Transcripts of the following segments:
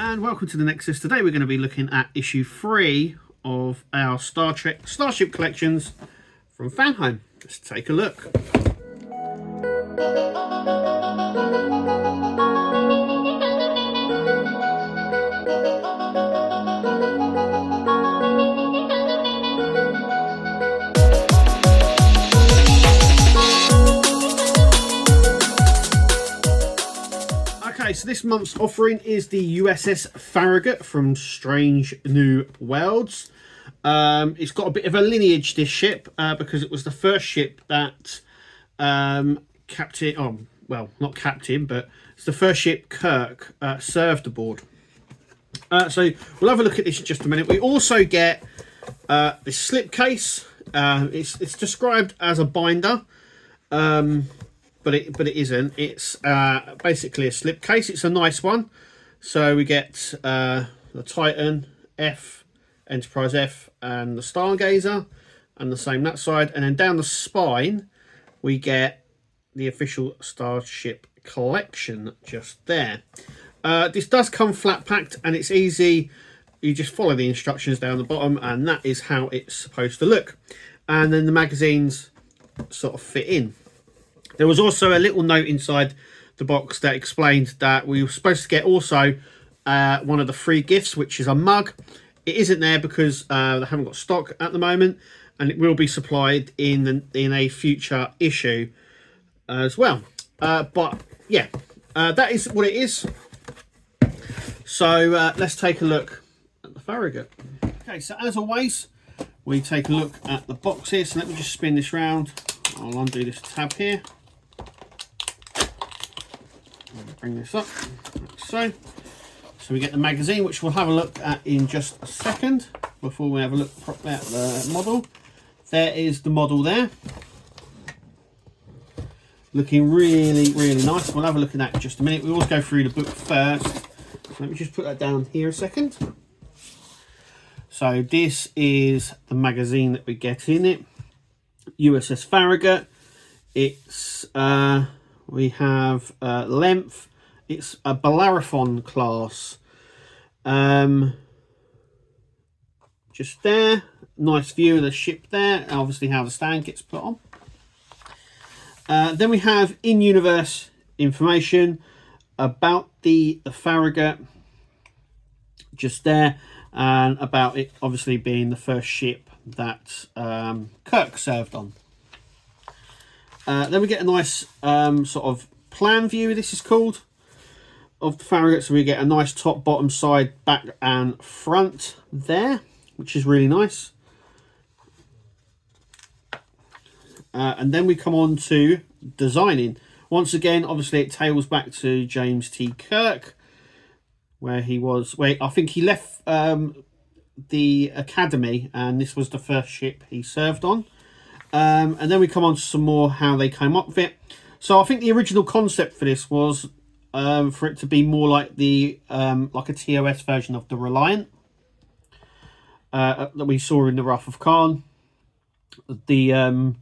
And welcome to the Nexus. Today we're going to be looking at issue 3 of our Starship collections from Fanhome. Let's take a look. Okay, so this month's offering is the USS Farragut from Strange New Worlds. It's got a bit of a lineage, this ship, because it was the first ship that Captain, not Captain, but it's the first ship Kirk served aboard. So we'll have a look at this in just a minute. We also get this slipcase. It's described as a binder. But it isn't. It's basically a slipcase. It's a nice one. So we get the Titan F, Enterprise F, and the Stargazer, and the same that side. And then down the spine, we get the official Starship collection just there. This does come flat packed, and it's easy. You just follow the instructions down the bottom, and that is how it's supposed to look. And then the magazines sort of fit in. There was also a little note inside the box that explained that we were supposed to get also one of the free gifts, which is a mug. It isn't there because they haven't got stock at the moment, and it will be supplied in a future issue as well. But yeah, that is what it is. So let's take a look at the Farragut. Okay, so as always, we take a look at the box here. So let me just spin this round. I'll undo this tab here. Bring this up like so we get the magazine, which we'll have a look at in just a second before we have a look properly at the model. There is the model there, looking really nice. We'll have a look at that in just a minute. We always go through the book first, so let me just put that down here a second. So this is the magazine that we get in it, USS Farragut. It's we have length. It's a Bellerophon class. Just there. Nice view of the ship there. And obviously how the stand gets put on. Then we have in-universe information about the Farragut. Just there. And about it obviously being the first ship that Kirk served on. Then we get a nice sort of plan view, this is called, of the Farragut. So we get a nice top, bottom, side, back and front there, which is really nice. And then we come on to designing. Once again, obviously it tails back to James T. Kirk, where I think he left the academy, and this was the first ship he served on. And then we come on to some more how they came up with it. So I think the original concept for this was for it to be more like the like a TOS version of the Reliant that we saw in the Wrath of Khan, the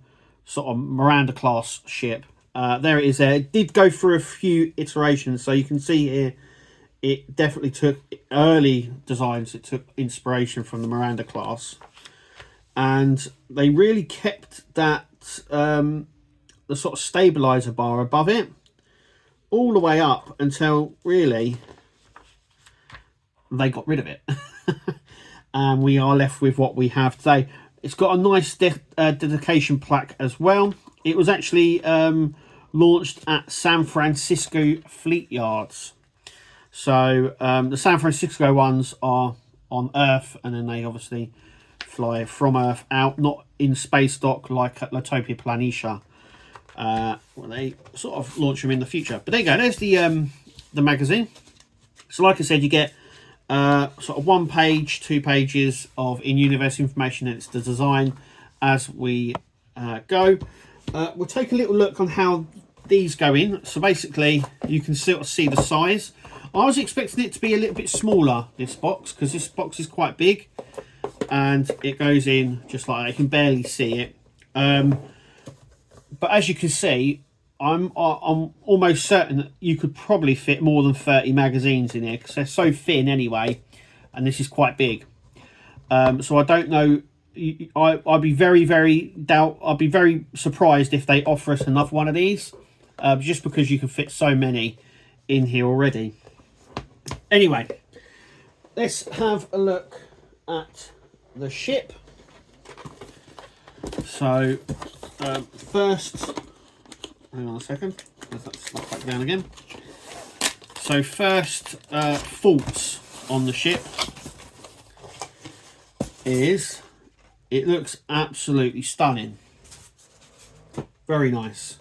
sort of Miranda class ship. There it is. There, it did go through a few iterations, so you can see here it definitely took early designs. It took inspiration from the Miranda class. And they really kept that the sort of stabilizer bar above it all the way up until really they got rid of it. And we are left with what we have today. It's got a nice dedication plaque as well. It was actually launched at San Francisco Fleet Yards. So the San Francisco ones are on Earth, and then they obviously fly from Earth out, not in space dock like at Latopia Planitia. Well, they sort of launch them in the future. But there you go. There's the magazine. So like I said, you get sort of 1 page, 2 pages of in-universe information, and it's the design as we go. We'll take a little look on how these go in. So basically, you can sort of see the size. I was expecting it to be a little bit smaller, this box, because this box is quite big. And it goes in just like that. You can barely see it. But as you can see, I'm almost certain that you could probably fit more than 30 magazines in here, because they're so thin anyway, and this is quite big. So I don't know. I'd be I'd be very surprised if they offer us another one of these, just because you can fit so many in here already. Anyway, let's have a look at the ship. So first, hang on a second, let's slide back down again. So first, faults on the ship is it looks absolutely stunning, very nice.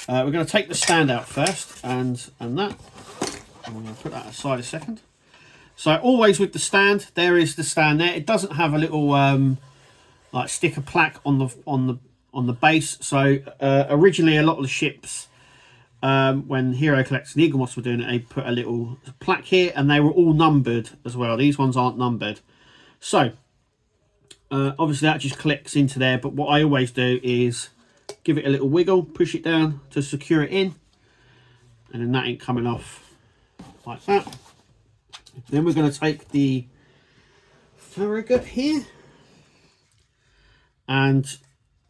We're going to take the stand out first, and that. I'm going to put that aside a second. So always with the stand, there is the stand there. It doesn't have a little like sticker plaque on the base. So originally, a lot of the ships, when Hero Collects and Eagle Moss were doing it, they put a little plaque here, and they were all numbered as well. These ones aren't numbered. So obviously that just clicks into there. But what I always do is give it a little wiggle, push it down to secure it in, and then that ain't coming off like that. Then we're going to take the Farragut here, and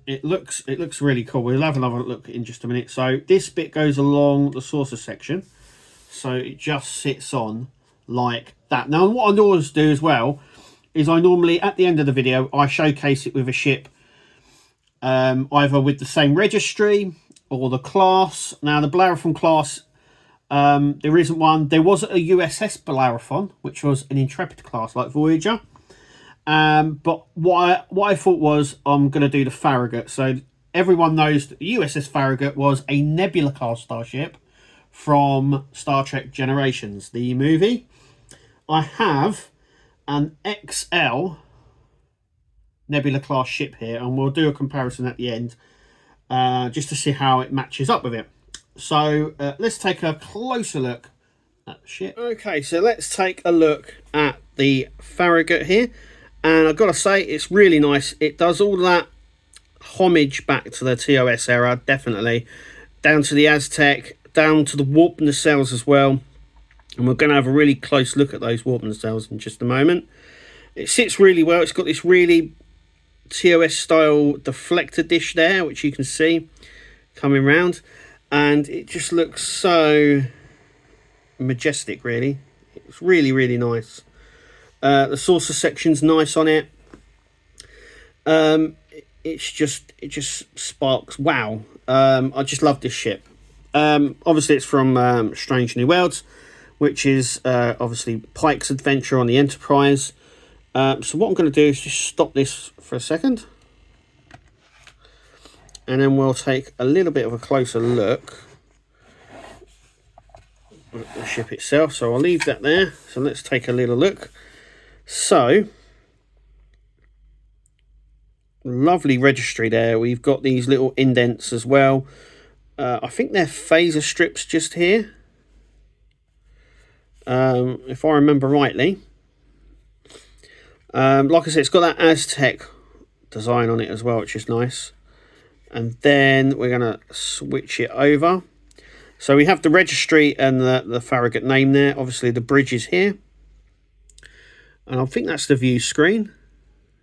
it looks really cool. We'll have another look in just a minute. So this bit goes along the saucer section, so it just sits on like that. Now what I always do as well is I normally, at the end of the video, I showcase it with a ship, either with the same registry or the class. Now the Bellerophon class, there isn't one. There was a USS Bellerophon, which was an Intrepid class like Voyager. But what I thought was, I'm going to do the Farragut. So everyone knows that the USS Farragut was a Nebula class starship from Star Trek Generations, the movie. I have an XL Nebula class ship here, and we'll do a comparison at the end, just to see how it matches up with it. So let's take a closer look at the ship. Okay, so let's take a look at the Farragut here, and I've got to say it's really nice. It does all that homage back to the TOS era, definitely, down to the Aztec, down to the warp nacelles as well. And we're going to have a really close look at those warp nacelles in just a moment. It sits really well. It's got this really TOS style deflector dish there, which you can see coming round, and it just looks so majestic, really. It's really nice. The saucer section's nice on it. It just sparks wow. I just love this ship. Obviously it's from Strange New Worlds, which is obviously Pike's adventure on the Enterprise. So what I'm going to do is just stop this for a second, and then we'll take a little bit of a closer look at the ship itself. So I'll leave that there. So let's take a little look. So, lovely registry there. We've got these little indents as well. I think they're phaser strips just here, if I remember rightly. Like I said, it's got that Aztec design on it as well, which is nice. And then we're going to switch it over. So we have the registry and the Farragut name there. Obviously the bridge is here. And I think that's the view screen,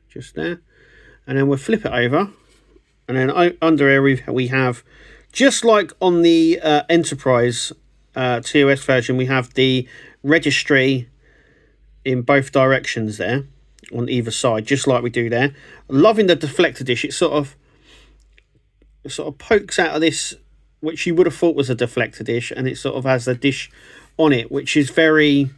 just there. And then we'll flip it over. And then under here we have, just like on the Enterprise TOS version, we have the registry in both directions there, on either side, just like we do there. Loving the deflector dish. It sort of pokes out of this, which you would have thought was a deflector dish, and it sort of has a dish on it, which is very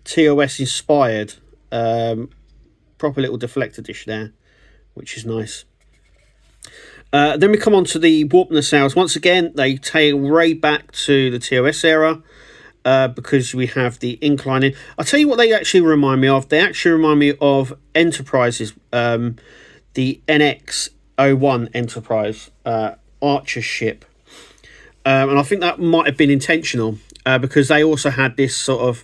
TOS inspired. Proper little deflector dish there, which is nice. Then we come on to the warp nacelles. Once again, they tail right back to the TOS era, because we have the inclining. I'll tell you what they actually remind me of. They actually remind me of Enterprises, the NX-01 Enterprise Archer ship. And I think that might have been intentional, because they also had this sort of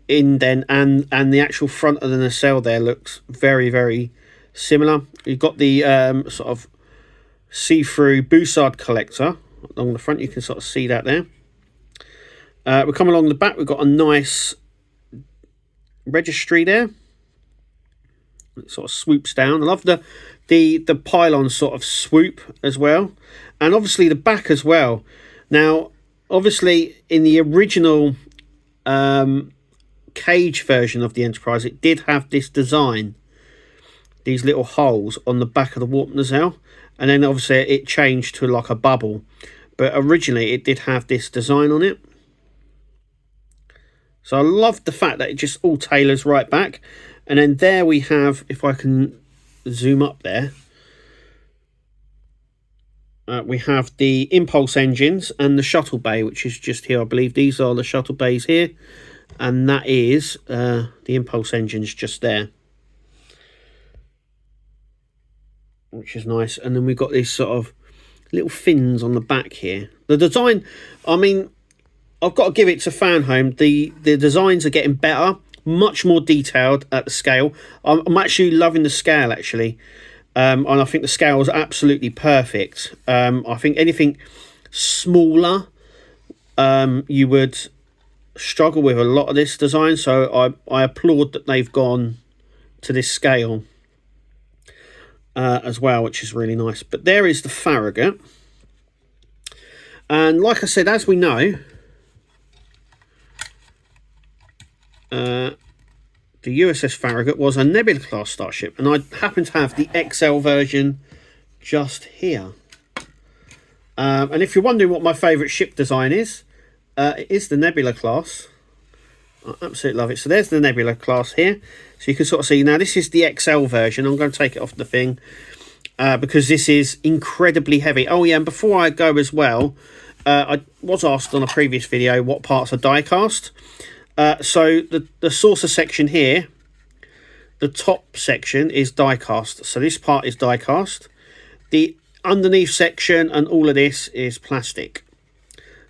indent, and the actual front of the nacelle there looks very similar. You've got the sort of see-through Bussard collector along the front. You can sort of see that there. We come along the back. We've got a nice registry there. It sort of swoops down. I love the pylon sort of swoop as well, and obviously the back as well. Now, obviously, in the original cage version of the Enterprise, it did have this design, these little holes on the back of the warp nacelle, and then obviously it changed to like a bubble, but originally it did have this design on it. So I love the fact that it just all tailors right back. And then there we have, if I can zoom up there, we have the impulse engines and the shuttle bay, which is just here. I believe these are the shuttle bays here, and that is the impulse engines just there, which is nice. And then we've got these sort of little fins on the back here. The design, I mean, I've got to give it to Fanhome. The designs are getting better, much more detailed at the scale. I'm actually loving the scale, actually. And I think the scale is absolutely perfect. I think anything smaller, you would struggle with a lot of this design. So I applaud that they've gone to this scale as well, which is really nice. But there is the Farragut. And like I said, as we know, the USS Farragut was a Nebula class starship, and I happen to have the XL version just here. And if you're wondering what my favourite ship design is, it is the Nebula class. I absolutely love it. So there's the Nebula class here. So you can sort of see, now this is the XL version. I'm going to take it off the thing because this is incredibly heavy. Oh yeah, and before I go as well, I was asked on a previous video what parts are die cast. So the saucer section here, the top section is die cast. So this part is die cast. The underneath section and all of this is plastic.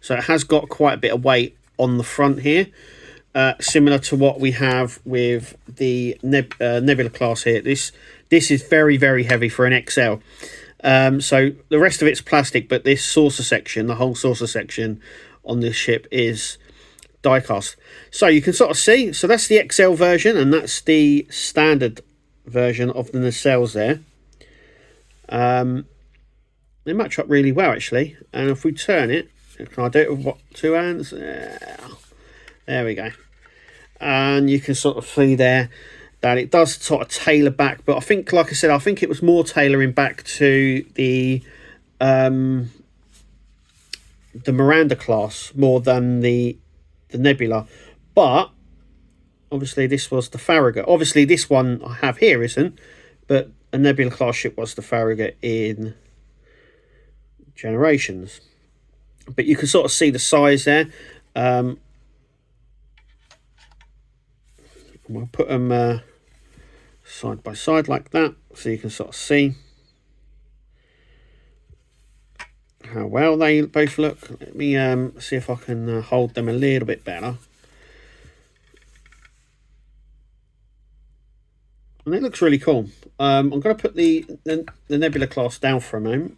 So it has got quite a bit of weight on the front here, similar to what we have with the Nebula class here. This is very, very heavy for an XL. So the rest of it's plastic, but this saucer section, the whole saucer section on this ship is die cast. So you can sort of see, so that's the XL version, and that's the standard version of the nacelles there. They match up really well, actually. And if we turn it, can I do it with what, 2 hands? There we go. And you can sort of see there that it does sort of tailor back, but I think, like I said, I think it was more tailoring back to the Miranda class more than the Nebula. But obviously this was the Farragut. Obviously this one I have here isn't, but a Nebula class ship was the Farragut in Generations. But you can sort of see the size there. We'll put them side by side like that, so you can sort of see how well they both look. Let me see if I can hold them a little bit better. And it looks really cool. I'm going to put the Nebula class down for a moment.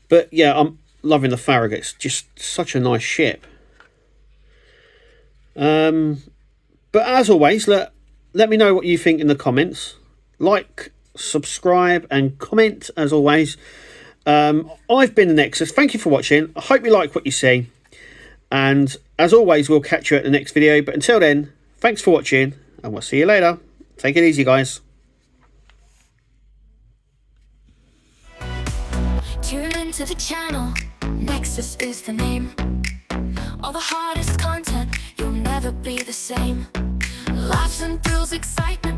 But yeah, I'm loving the Farragut. It's just such a nice ship. But as always, let me know what you think in the comments. Like, subscribe and comment as always. I've been the Nexus. Thank you for watching. I hope you like what you see. And as always, we'll catch you at the next video. But until then, thanks for watching, and we'll see you later. Take it easy, guys. Tune into the channel. Nexus is the name. All the hardest content, you'll never be the same. Laughs and thrills, excitement.